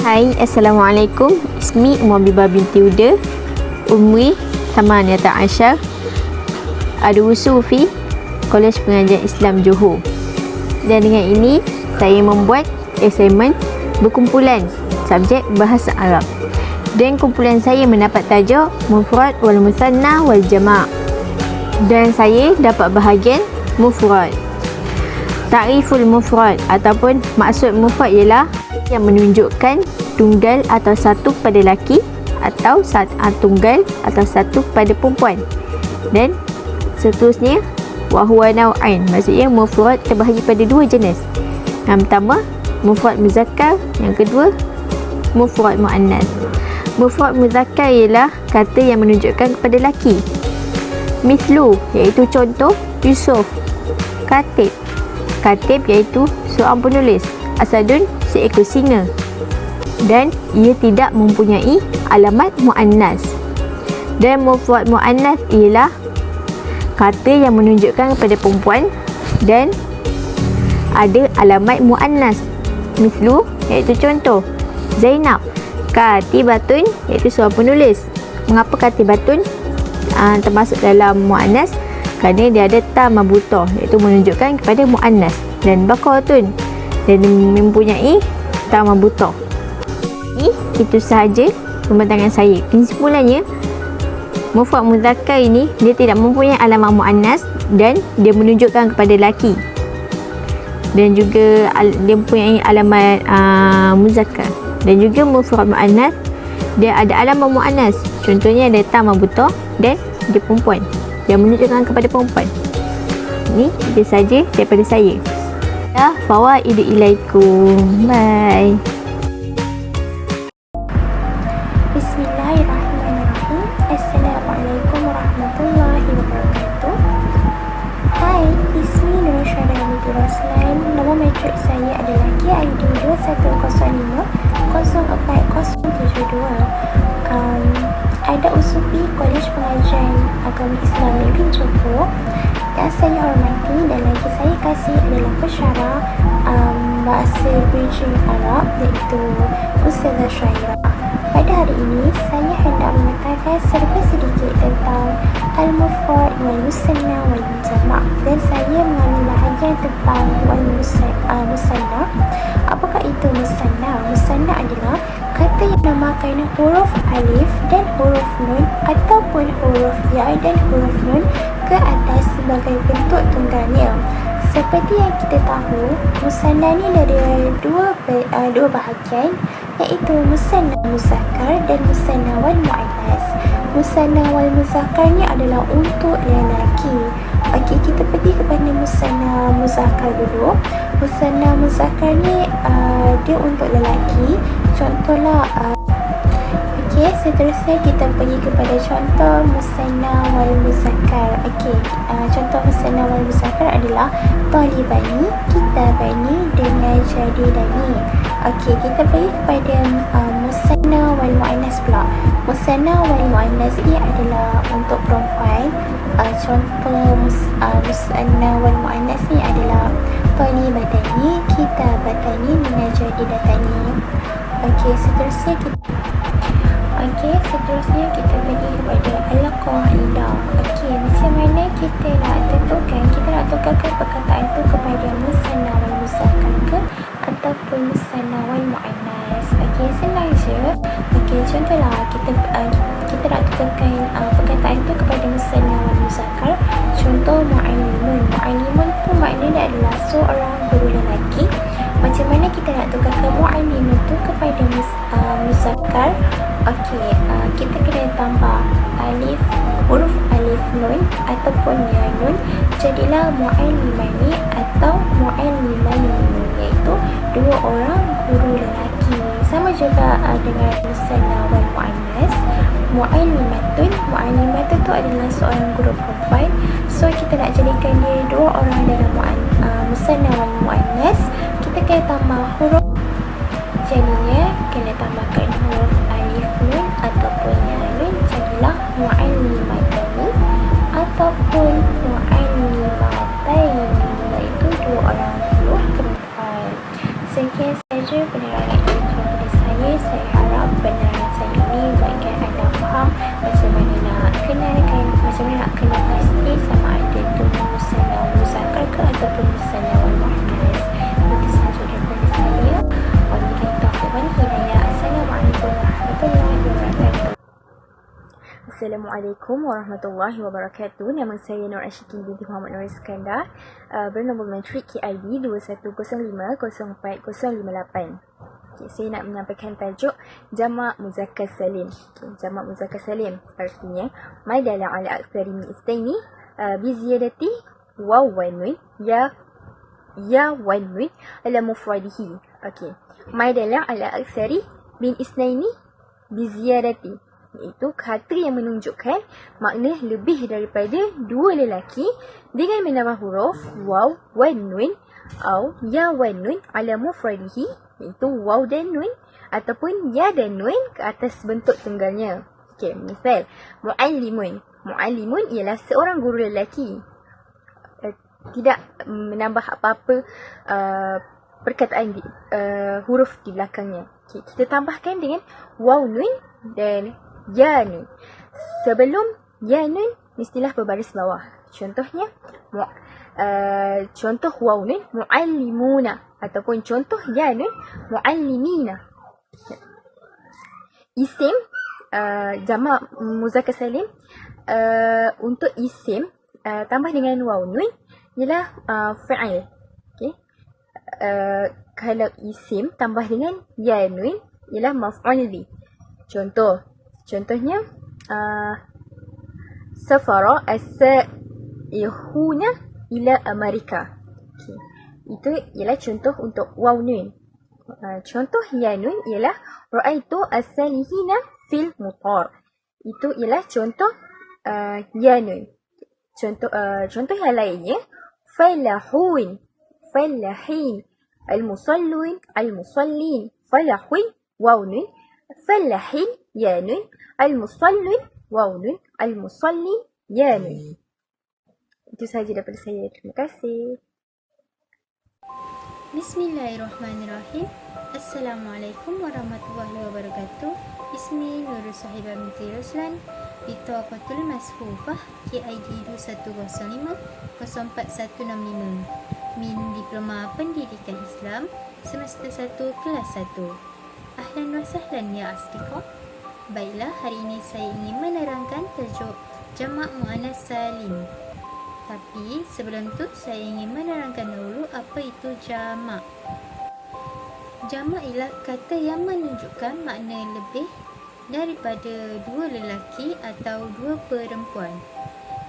Hai, Assalamualaikum. Ismi Muhabibah binti Uda. Umri 18. Ada usul fi Kolej Pengajian Islam Johor. Dan dengan ini saya membuat assignment berkumpulan subjek bahasa Arab. Dan kumpulan saya mendapat tajuk Mufrad wal Musanna wal Jama'. Dan saya dapat bahagian mufrad. Ta'riful mufrad ataupun maksud mufrad ialah yang menunjukkan tunggal atau satu pada lelaki atau tunggal atau satu pada perempuan. Dan seterusnya wahuwa nau'ain, maksudnya mufrad terbahagi pada dua jenis. Yang pertama mufrad muzakkar, yang kedua mufrad muannas. Mufrad muzakkar ialah kata yang menunjukkan kepada lelaki. Mislu iaitu contoh, Yusuf. Katib, katib iaitu seorang penulis. Asadun seekor singa. Dan ia tidak mempunyai alamat muannas. Dan mufrad muannas ialah kata yang menunjukkan kepada perempuan dan ada alamat muannas. Mislu iaitu contoh, Zainab. Katibatun iaitu seorang penulis. Mengapa katibatun termasuk dalam muannas? Kerana dia ada ta mabutah iaitu menunjukkan kepada muannas. Dan baqaratun dan mempunyai ta mabutah. Itu sahaja pembentangan saya. Kesimpulannya, mufrad muzakkar ini dia tidak mempunyai alamat muannas dan dia menunjukkan kepada lelaki. Dan juga dia mempunyai alamat muzakkar. Dan juga mufrad muannas dia ada alamat muannas. Contohnya ada ta mabutah dan dia perempuan. Dia menunjukkan kepada perempuan. Ini dia saja daripada saya. Fawaidu ilaikum. Bye. Bismillahirrahmanirrahim. Assalamualaikum warahmatullahi wabarakatuh. Hai, ismi Nur Syahdan binti Roslan. Nombor matrik saya adalah KID 2105-04-072. Ada usufi Kolej Pengajian Agama Islam Negeri Johor. Yang saya hormati dan lagi saya kasih adalah pensyarah bahasa Bridging Arab, iaitu Ustazah Syairah. Pada hari ini, saya hendak mengatakan serba sedikit tentang Al-Mufrad wal Musanna wal Jama', dan saya mengambil bahagian tentang wal Musanna. Apakah itu Musanna? Musanna adalah kata yang memakai huruf alif dan huruf nun ataupun huruf ya dan huruf nun ke atas sebagai bentuk tunggalnya. Seperti yang kita tahu, musanna ni dari dua bahagian, iaitu musanna muzakkar dan musanna wal muannas. Musanna wal muzakkar ni adalah untuk lelaki. Okey, kita pergi kepada musanna muzakkar dulu. Musanna muzakkar ni dia untuk lelaki. Contohlah okey, seterusnya kita pergi kepada contoh musanna wal muzakkar. Okey, contoh musanna wal muzakkar adalah talibani, kitabani dengan jadidani. Okey, kita pergi kepada musanna wal muannas pula. Musanna wal muannas ni adalah untuk perempuan. Contoh musanna wal muannas ni adalah talibatani, kitabatani dengan jadidatani. Okey, seterusnya kita pergi kepada al-qaidah. Okey, macam mana kita nak tentukan, kita nak tukarkan perkataan tu kepada musanna wal muzakkar ke ataupun musanna wal muannas. Okey, senang je. Okey, contohlah kita nak tukarkan perkataan tu kepada musanna wal muzakkar. Contoh muallimun. Muallimun tu maknanya adalah seorang guru lelaki. Macam mana kita nak tukarkan muallimun tu kepada muzakkar? Okey, kita kena tambah huruf alif nun ataupun ya nun, jadilah muallimani atau muallimani, iaitu dua orang guru lelaki. Sama juga dengan musanna wal muannas. Muallimatun tu adalah seorang guru perempuan. So kita nak jadikan dia dua orang dalam musanna wal muannas, kita kena tambah huruf, jadinya kena tambahkan huruf alif nun ataupun ya nun, jadilah muallimatani ataupun muallimataini, iaitu dua orang guru perempuan. Sekian saja penerangan daripada saya. ini. Saya harap penerangan saya ini buatkan anda faham macam mana nak kenalkan, macam mana nak kenal pasti sama ada itu musanna muzakkar ke ataupun musanna wal muannas. Itu sahaja daripada saya. Wabillahi taufiq wal hidayah. Assalamualaikum warahmatullahi wabarakatuh. Assalamualaikum warahmatullahi wabarakatuh. Nama saya Nur Ashikin binti Muhammad Nur Iskandar, bernombor matrik KID 21050458. Okay, saya nak menyampaikan tajuk jamak muzakkar salim. Okay, jamak muzakkar salim artinya ma dalla ala aktsari min istaini bi ziyadati waw wa nun ya wa nun ala mufradihi. Okey, ma dalla ala aktsari min isnaini bi ziyadati, iaitu kata yang menunjukkan makna lebih daripada dua lelaki dengan menambah huruf waw wa nun atau ya wa nun ala mufradihi, iaitu waw dan nun ataupun ya dan nun ke atas bentuk tunggalnya. Okey, misal muallimun. Muallimun ialah seorang guru lelaki. Tidak menambah apa-apa perkataan huruf di belakangnya. Okey, kita tambahkan dengan waw nun dan ya nun. Sebelum ya nun mestilah berbaris bawah. Contohnya contoh waw nun muallimuna ataupun contoh ya nun muallimina. Isim jamak muzakkar salim, untuk isim tambah dengan waw nun ialah fa'il. Okey. Kalau isim tambah dengan ya nun ialah maf'ul bi. Contohnya safara as-sa'ihuna ila Amerika. Okay. Itu ialah contoh untuk waw nun. Contoh ya nun ialah ra'aitu as-salihina fil mutar. Itu ialah contoh ya nun. Contoh yang lainnya falahun, falahin, al-musallin, al-musallin, falahun waw nun, falahin ya nun, al-musallin waw nun, al-musallin ya nun. Itu sahaja daripada saya. Terima kasih. Bismillahirrahmanirrahim. Assalamualaikum warahmatullahi wabarakatuh. Ismi Nur Sahibah binti Ruslan, Bitaqatul Masfufah, KID 2105-04165, Min Diploma Pendidikan Islam, Semester 1 Kelas 1. Ahlan wa sahlan ya asdiqah. Baiklah, hari ini saya ingin menerangkan tajuk jamak muannas salim. Tapi sebelum tu saya ingin menerangkan dahulu apa itu jamak. Jamak ialah kata yang menunjukkan makna lebih daripada dua lelaki atau dua perempuan.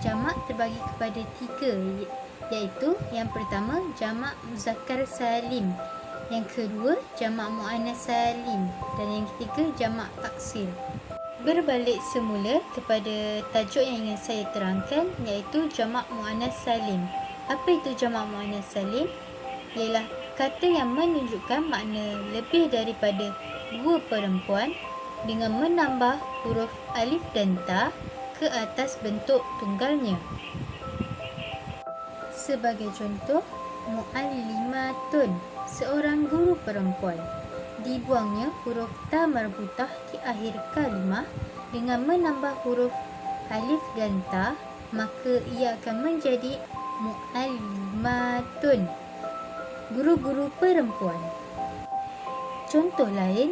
Jamak terbagi kepada tiga, iaitu yang pertama jamak muzakkar salim, yang kedua jamak muannas salim, dan yang ketiga jamak taksir. Berbalik semula kepada tajuk yang ingin saya terangkan, iaitu jamak muannas salim. Apa itu jamak muannas salim? Ialah kata yang menunjukkan makna lebih daripada dua perempuan dengan menambah huruf alif dan ta ke atas bentuk tunggalnya. Sebagai contoh, muallimatun, seorang guru perempuan. Dibuangnya huruf ta marbutah di akhir kalimah dengan menambah huruf alif dan ta, maka ia akan menjadi muallimatun, guru-guru perempuan. Contoh lain,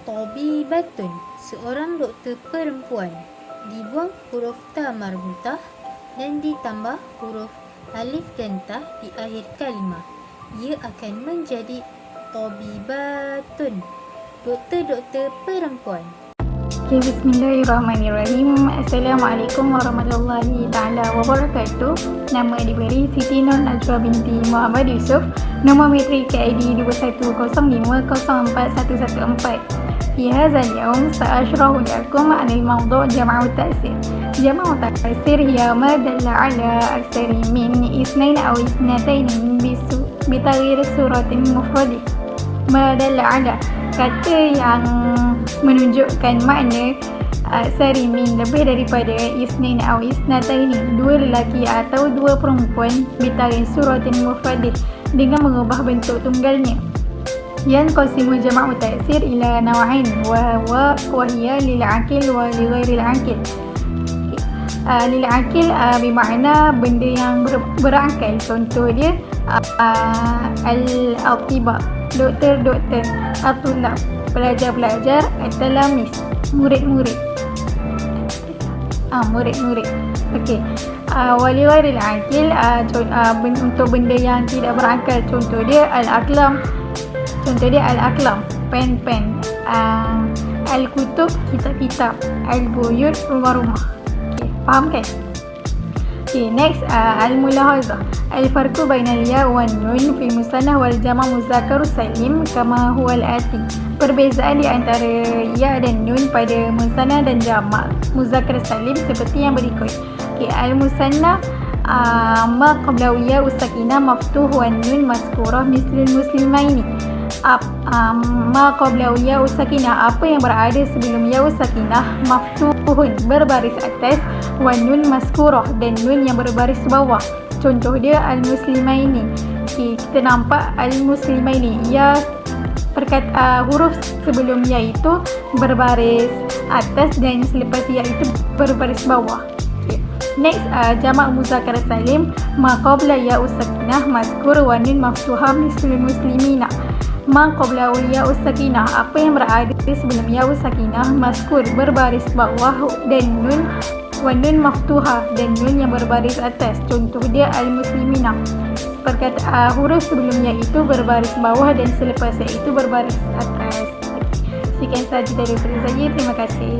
tabibatun, seorang doktor perempuan. Dibuang huruf ta marbutah dan ditambah huruf alif dan ta di akhir kalimah, ia akan menjadi tabibatun, doktor-doktor perempuan. Okay, bismillahirrahmanirrahim. Assalamualaikum warahmatullahi ta'ala wabarakatuh. Nama diberi Siti Nur Najwa binti Muhammad Yusuf. Nombor matrik KID 2105041114. في هذا اليوم سأشرح لكم عن الموضوع جمع التأثير. جمع التأثير هي ما دل على أكثر من اثنين أو اثنتين بتغيير صورة مفردة. ما دل على, kata yang menunjukkan makna aksari min, lebih daripada isnain atau isnataini, dua lelaki atau dua perempuan, bitaghayyur suratin mufradah, dengan mengubah bentuk tunggalnya. ينقسم جمع تأثير إلى نوعين وهي للعاقل ولغير العاقل. Lil'akil bermakna benda yang berakal. Contoh dia al-atibak, doktor-doktor, at-tulab, pelajar-pelajar, at-talamis, murid-murid. Murid-murid. Okey. Waliwaril akil, untuk benda yang tidak berakal, contoh dia al-aqlam, pen-pen, al-kutub, kitab-kitab, al-buyut, rumah-rumah. Okey, faham kan? Okay, next al-mulahazah. Al-farqu bainal ya wan nun fi musannah wal jama' muzakkar salim kama huwa al-ati. Perbezaan di antara ya dan nun pada musannah dan jama' muzakkar salim seperti yang berikut. Okay, al-musannah ma qablahu ya sakinah maftuh wan nun maskurah mislul muslimaini. Ma qablahu ya sakinah, apa yang berada sebelum ya sakinah maftuhun, berbaris atas, wan nun maskurah, dan nun yang berbaris bawah. Contoh dia al-muslimaini. Okay, kita nampak al-muslimaini, ya huruf sebelum ya itu berbaris atas dan selepas ya itu berbaris bawah. Okay. Next jamak muzakkar salim, ma qabla ya sakinah maskur wa nun maftuhah mislul muslimina. Ma qabla ya sakinah, apa yang berada sebelum ya sakinah maskur, berbaris bawah, dan nun wa nun maftuhah, dan nun yang berbaris atas. Contoh dia al-muslimina. Huruf sebelumnya itu berbaris bawah dan selepasnya itu berbaris atas. Sekian sahaja dari saya. Terima kasih.